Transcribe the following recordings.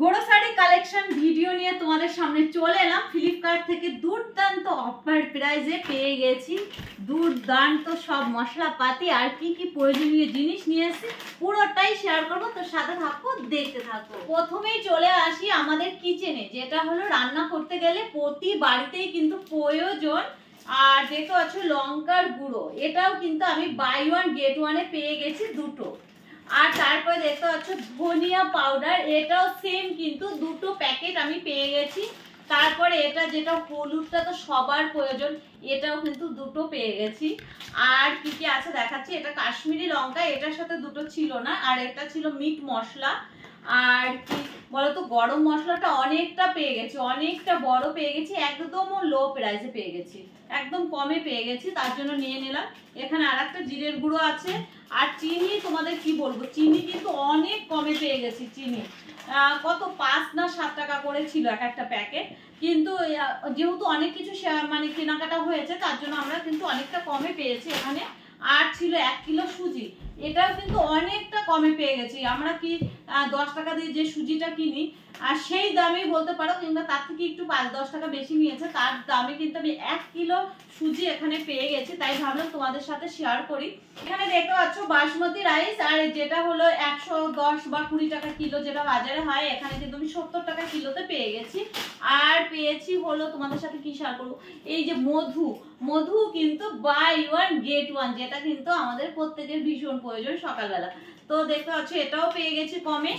Grocery collection video নিয়ে তোমাদের সামনে চলে এলাম। ফ্লিপকার্ট থেকে দুর্দান্ত অফার প্রাইসে পেয়ে গেছি দুর্দান্ত সব মশলাপাতি আর কি কি প্রয়োজনীয় জিনিস নিয়ে এসেছি, পুরোটাই শেয়ার করবো। তো সাথে থাকো, দেখতে থাকো। প্রথমেই চলে আসি আমাদের কিচেনে, যেটা হলো রান্না করতে গেলে প্রতি বাড়িতেই কিন্তু প্রয়োজন। আর দেখতে পাচ্ছ লঙ্কার গুঁড়ো, এটাও কিন্তু আমি বাই ওয়ান গেট ওয়ানে পেয়ে গেছি দুটো। আর তারপরে দেখতে পাচ্ছ ধনিয়া পাউডার, এটাও সেম কিন্তু দুটো প্যাকেট আমি পেয়ে গেছি। তারপরে এটা যেটা হলুদটা তো সবার প্রয়োজন, এটাও কিন্তু দুটো পেয়ে গেছি। আর কি কি আছে দেখাচ্ছি। এটা কাশ্মীরি লঙ্কা, এটার সাথে দুটো ছিল না। আর এটা ছিল মিট মশলা। আর কি বলতো, গরম মশলাটা অনেকটা পেয়ে গেছি, অনেকটা বড় পেয়ে গেছি, একদম লো প্রাইসে পেয়ে গেছি, একদম কমে পেয়ে গেছি, তার জন্য নিয়ে নিলাম। এখানে আর একটা জিরের গুঁড়ো আছে। আর চিনি তোমাদের কি বলবো, চিনি কিন্তু অনেক কমে পেয়ে গেছি। চিনি কত 5 না 7 টাকা করে ছিল এক একটা প্যাকেট, কিন্তু যেহেতু অনেক কিছু মানে কেনাকাটা হয়েছে, তার জন্য আমরা কিন্তু অনেকটা কমে পেয়েছি এখানে। আর ছিল 1 কিলো সুজি, এটাও কিন্তু অনেকটা কমে পেয়ে গেছি। আমরা কি 10 টাকা দিয়ে যে সুজিটা কিনি আর সেই দামেই বলতে পারো, কিংবা তার থেকে একটু 5-10 টাকা বেশি নিয়েছে, তার দামে কিন্তু আমি 1 কিলো সুজি এখানে পেয়ে গেছি। তাই ভাবলাম তোমাদের সাথে শেয়ার করি। এখানে দেখতে পাচ্ছ বাসমতি রাইস, আর যেটা হলো 110 বা 20 টাকা কিলো যেটা বাজারে হয়, এখানে কিন্তু আমি 70 টাকা কিলোতে পেয়ে গেছি। আর পেয়েছি হলো তোমাদের সাথে কি শেয়ার করবো, এই যে মধু কিন্তু বাই ওয়ান গেট ওয়ান, যেটা কিন্তু আমাদের প্রত্যেকের ভীষণ প্রয়োজন সকালবেলা। তো দেখতে পাচ্ছ এটাও পেয়ে গেছি কমে।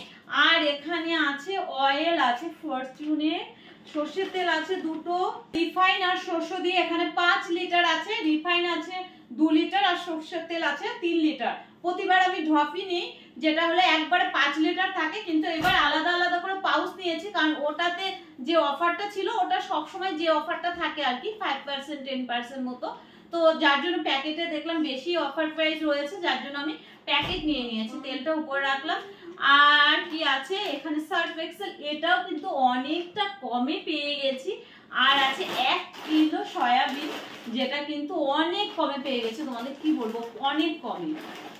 আর এখানে আছে অয়েল আছে ফরচুনের, সর্ষের তেল আছে দুটো, রিফাইন আর সর্ষ দিয়ে এখানে 5 লিটার আছে, রিফাইন আছে 2 লিটার আর সর্ষের তেল আছে 3 লিটার। প্রতিবার আমি ঢপি নিই, যেটা হলো একবারে 5 লিটার থাকে, কিন্তু এবার আলাদা আলাদা করে পাউচ নিয়েছি, কারণ ওটাতে যে অফারটা ছিল ওটা সবসময় যে অফারটা থাকে আর কি 5% 10% মতো, তো যার জন্য প্যাকেটে দেখলাম বেশি অফার প্রাইস রয়েছে, যার জন্য আমি প্যাকেট নিয়ে নিয়েছি। তেলটা উপরে রাখলাম। আর কি আছে এখানে সার্ফ এক্সেল, এটাও কিন্তু অনেকটা কমে পেয়ে গেছি। আর আছে 1 কিলো সয়াবিন, যেটা কিন্তু অনেক কমে পেয়ে গেছে, তোমাদের কি বলবো অনেক কমে।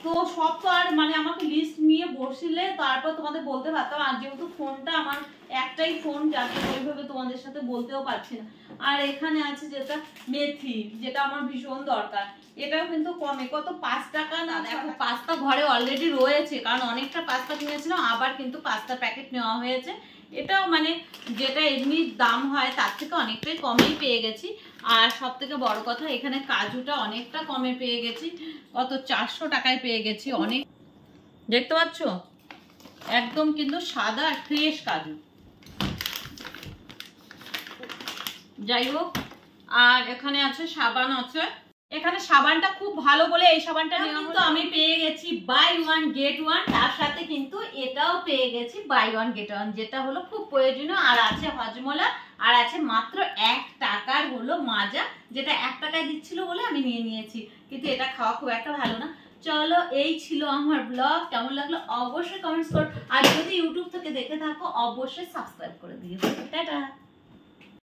তো সব তো আর মানে আমাকে লিস্ট নিয়ে বসলে তারপর তোমাদের বলতে পারতাম, আর যেহেতু ফোনটা আমার একটাই ফোন, যাতে ওইভাবে তোমাদের সাথে বলতেও পারছি না। আর এখানে আছে যেটা মেথি, যেটা আমার ভীষণ দরকার, এটাও কিন্তু কমে, কত 5 টাকা না। দেখো পাস্তা ঘরে অলরেডি রয়েছে, কারণ অনেকটা পাস্তা কিনেছিলাম, আবার কিন্তু পাস্তার প্যাকেট নেওয়া হয়েছে। এটাও মানে যেটা এমনি দাম হয় তার থেকে অনেকটাই কমেই পেয়ে গেছি। আর সব থেকে বড় কথা, এখানে কাজুটা অনেকটা কমে পেয়ে গেছি, কত 400 টাকায় পেয়ে গেছি। অনেক দেখতে পাচ্ছ একদম কিন্তু সাদা ফ্রেশ কাজু। যাই হোক, আর এখানে আছে সাবান আছে, এখানে সাবানটা খুব ভালো বলে এই সাবানটা কিন্তু আমি পেয়ে গেছি বাই ওয়ান গেট ওয়ান। তার সাথে কিন্তু এটাও পেয়ে গেছি বাই ওয়ান গেট ওয়ান, যেটা হলো খুব প্রয়োজনীয়। আর আছে হজমোলা, আর আছে মাত্র 1 টাকার হলো মাজা, যেটা 1 টাকায় দিচ্ছিল বলে আমি নিয়ে নিয়েছি, কিন্তু এটা খাওয়া খুব একটা ভালো না। চলো, এই ছিল আমার ব্লগ। কেমন লাগলো অবশ্যই কমেন্টস করো, আর যদি ইউটিউব থেকে দেখে থাকো অবশ্যই সাবস্ক্রাইব করে দিও। টাটা।